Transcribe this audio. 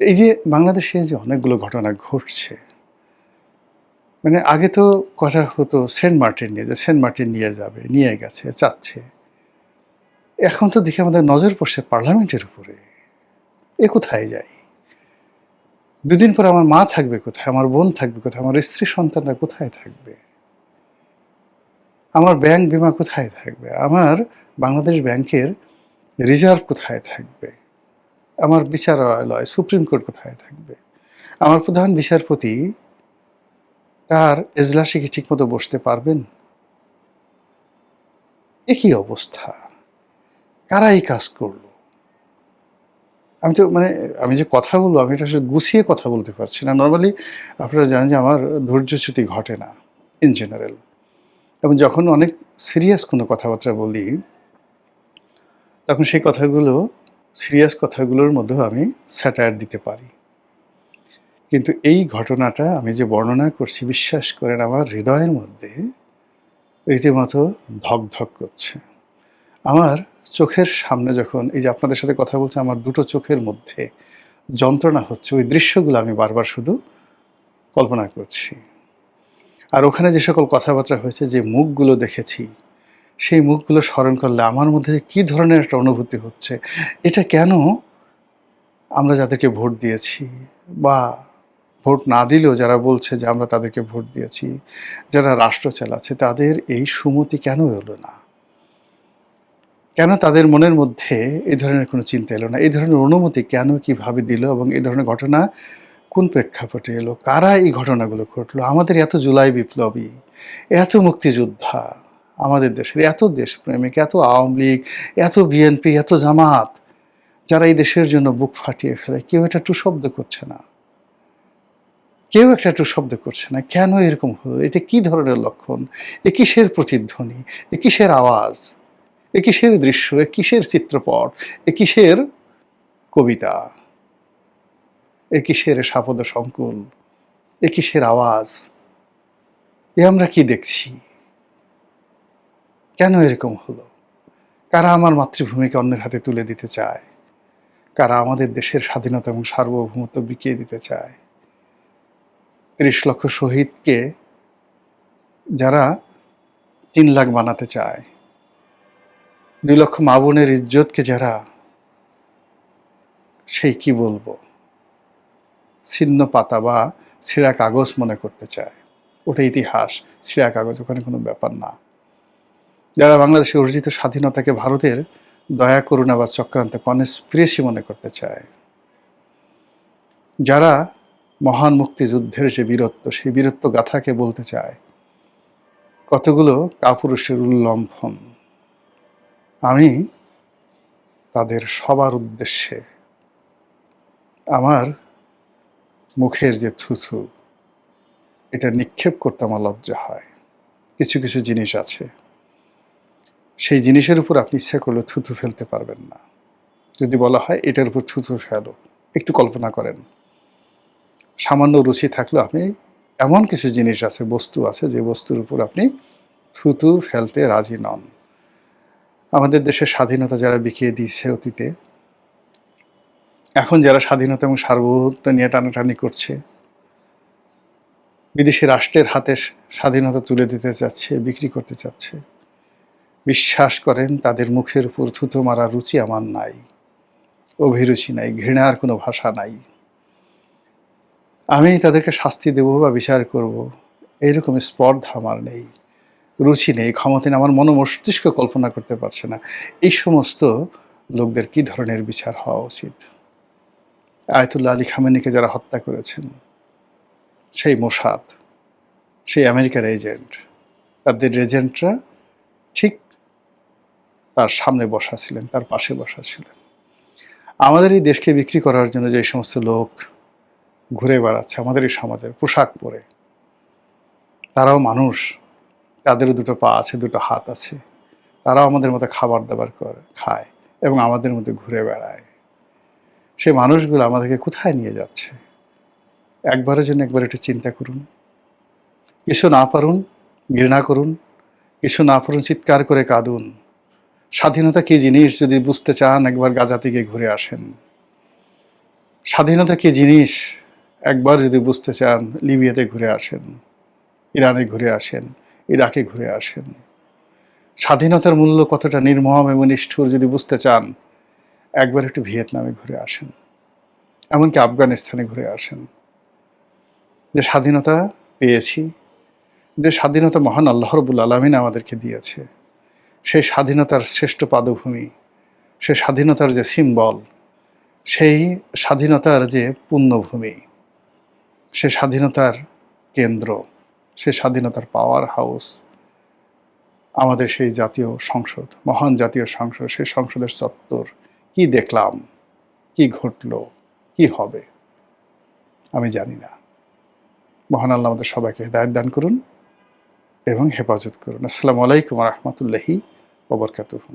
এই যে বাংলাদেশে যে অনেকগুলো ঘটনা ঘটছে, মানে আগে তো কথা হতো সেন্ট মার্টিন নিয়ে, যে সেন্ট মার্টিন নিয়ে যাবে, নিয়ে গেছে, চাচ্ছে। এখন তো দেখি আমাদের নজর পড়ছে পার্লামেন্টের উপরে। এ কোথায় যায়? দুদিন পর আমার মা থাকবে কোথায়? আমার বোন থাকবে কোথায়? আমার স্ত্রী সন্তানরা কোথায় থাকবে? আমার ব্যাংক বিমা কোথায় থাকবে? আমার বাংলাদেশ ব্যাংকের রিজার্ভ কোথায় থাকবে? আমার বিচারালয়, সুপ্রিম কোর্ট কোথায় থাকবে? আমার প্রধান বিচারপতি তার এজলাসে কি ঠিকমতো বসতে পারবেন? এ কি অবস্থা? কারা এই কাজ করলো? আমি তো মানে আমি যে কথা বলবো, আমি এটা আসলে গুছিয়ে কথা বলতে পারছি না। নরমালি আপনারা জানেন যে আমার ধৈর্যচ্যুতি ঘটে না ইন জেনারেল। এবং যখন অনেক সিরিয়াস কোনো কথাবার্তা বলি, তখন সেই কথাগুলো, সিরিয়াস কথাগুলোর মধ্যেও আমি স্যাটায়ার দিতে পারি। কিন্তু এই ঘটনাটা আমি যে বর্ণনা করছি, বিশ্বাস করেন আমার হৃদয়ের মধ্যে রীতিমতো ধক করছে। আমার চোখের সামনে যখন এই যে আপনাদের সাথে কথা বলছি, আমার দুটো চোখের মধ্যে যন্ত্রণা হচ্ছে। ওই দৃশ্যগুলো আমি বারবার শুধু কল্পনা করছি। আর ওখানে যে সকল কথাবার্তা হয়েছে, যে মুখগুলো দেখেছি, সেই মুখগুলো স্মরণ করলে আমার মধ্যে কী ধরনের একটা অনুভূতি হচ্ছে। এটা কেন আমরা যাদেরকে ভোট দিয়েছি, বা ভোট না দিলেও যারা বলছে যে আমরা তাদেরকে ভোট দিয়েছি, যারা রাষ্ট্র চালাচ্ছে, তাদের এই সুমতি কেন এলো না? কেন তাদের মনের মধ্যে এই ধরনের কোনো চিন্তা এলো না? এই ধরনের অনুমতি কেন, কিভাবে দিল, এবং এই ধরনের ঘটনা কোন প্রেক্ষাপটে এলো? কারা এই ঘটনাগুলো ঘটলো? আমাদের এত জুলাই বিপ্লবী, এত মুক্তিযোদ্ধা, আমাদের দেশের এত দেশপ্রেমিক, এত আওয়ামী লীগ, এত বিএনপি, এত জামাত, যারা এই দেশের জন্য বুক ফাটিয়ে ফেলে, কেউ এটা টু শব্দ করছে না। কেউ একটা টু শব্দ করছে না। কেন এরকম হলো? এটা কি ধরনের লক্ষণ? এ কিসের প্রতিধ্বনি? এ কিসের আওয়াজ? এ কিসের দৃশ্য? এ কিসের চিত্রপট? এ কিসের কবিতা? এ কিসের সাপদ সংকুল? এ কিসের আওয়াজ? এ আমরা কি দেখছি? কেন এরকম হলো? কারা আমার মাতৃভূমিকে অন্যের হাতে তুলে দিতে চায়? কারা আমাদের দেশের স্বাধীনতা এবং সার্বভৌমত্ব বিকিয়ে দিতে চায়? ৩০ লক্ষ শহীদকে যারা ৩ লাখ বানাতে চায়, ২ লক্ষ মা বোনের ইজ্জতকে যারা, সেই কি বলবো, ছিন্ন পাতা বা ছেঁড়া কাগজ মনে করতে চায়। ওটা ইতিহাস, ছেঁড়া কাগজ, ওখানে কোনো ব্যাপার না। যারা বাংলাদেশে অর্জিত স্বাধীনতাকে ভারতের দয়া, করুণা বা চক্রান্ত, কনস্পিরেসি মনে করতে চায়, যারা মহান মুক্তিযুদ্ধের যে বীরত্ব, সেই বীরত্ব গাথাকে বলতে চায় কতগুলো কাপুরুষের উল্লম্ফন, আমি তাদের সবার উদ্দেশ্যে আমার মুখের যে থুথু, এটা নিক্ষেপ করতে আমার লজ্জা হয়। কিছু কিছু জিনিস আছে, সেই জিনিসের উপর আপনি ইচ্ছা করলে থুথু ফেলতে পারবেন না। যদি বলা হয় এটার উপর থুথু ফেলো, একটু কল্পনা করেন, সামান্য রুচি থাকলেও আপনি, এমন কিছু জিনিস আছে, বস্তু আছে, যে বস্তুর উপর আপনি থুতু ফেলতে রাজি নন। আমাদের দেশের স্বাধীনতা যারা বিকিয়ে দিয়েছে অতীতে, এখন যারা স্বাধীনতা এবং সার্বভৌমত্ব নিয়ে টানাটানি করছে, বিদেশি রাষ্ট্রের হাতে স্বাধীনতা তুলে দিতে চাচ্ছে, বিক্রি করতে চাচ্ছে, বিশ্বাস করেন তাদের মুখের উপর থুতু মারা রুচি আমার নাই, অভিরুচি নাই, ঘৃণার কোনো ভাষা নাই। আমি তাদেরকে শাস্তি দেব বা বিচার করব, এইরকম স্পর্ধা আমার নেই, রুচি নেই, ক্ষমতা নেই, আমার মস্তিষ্ক কল্পনা করতে পারছে না এই সমস্ত লোকদের কি ধরনের বিচার হওয়া উচিত। আয়াতুল্লাহ আলী খামেনিকে যারা হত্যা করেছেন, সেই মোসাদ, সেই আমেরিকার এজেন্ট, তাদের এজেন্টরা ঠিক তার সামনে বসা ছিলেন, তার পাশে বসা ছিলেন। আমাদের এই দেশকে বিক্রি করার জন্য যে সমস্ত লোক ঘুরে বেড়াচ্ছে আমাদের এই সমাজের পোশাক পরে, তারাও মানুষ, তাদেরও দুটো পা আছে, দুটো হাত আছে, তারাও আমাদের মতো খাবার দাবার করে খায় এবং আমাদের মধ্যে ঘুরে বেড়ায়। সেই মানুষগুলো আমাদেরকে কোথায় নিয়ে যাচ্ছে? একবারের জন্য একবার একটু চিন্তা করুন। কিছু না পারুন ঘৃণা করুন, কিছু না পারুন চিৎকার করে কাঁদুন। স্বাধীনতা কী জিনিস যদি বুঝতে চান, একবার গাজা থেকে ঘুরে আসেন। স্বাধীনতা কি জিনিস একবার যদি বুঝতে চান, লিবিয়াতে ঘুরে আসেন, ইরানে ঘুরে আসেন, ইরাকে ঘুরে আসেন। স্বাধীনতার মূল্য কতটা নির্মম এবং নিষ্ঠুর যদি বুঝতে চান, একবার একটু ভিয়েতনামে ঘুরে আসেন, এমনকি আফগানিস্তানে ঘুরে আসেন। যে স্বাধীনতা পেয়েছি, যে স্বাধীনতা মহান আল্লাহ রাব্বুল আলামিন আমাদেরকে দিয়েছে, সেই স্বাধীনতার শ্রেষ্ঠ পাদভূমি, সেই স্বাধীনতার যে সিম্বল, সেই স্বাধীনতার যে পুণ্যভূমি, সে স্বাধীনতার কেন্দ্র, সে স্বাধীনতার পাওয়ার হাউস আমাদের সেই জাতীয় সংসদ, মহান জাতীয় সংসদ। সেই সংসদের চত্বর কি দেখলাম, কি ঘটল, কি হবে আমি জানি না। মহান আল্লাহ আমাদের সবাইকে হেদায়েত দান করুন এবং হেফাজত করুন। আসসালামু আলাইকুম ওয়া রাহমাতুল্লাহি ওয়া বারাকাতুহু।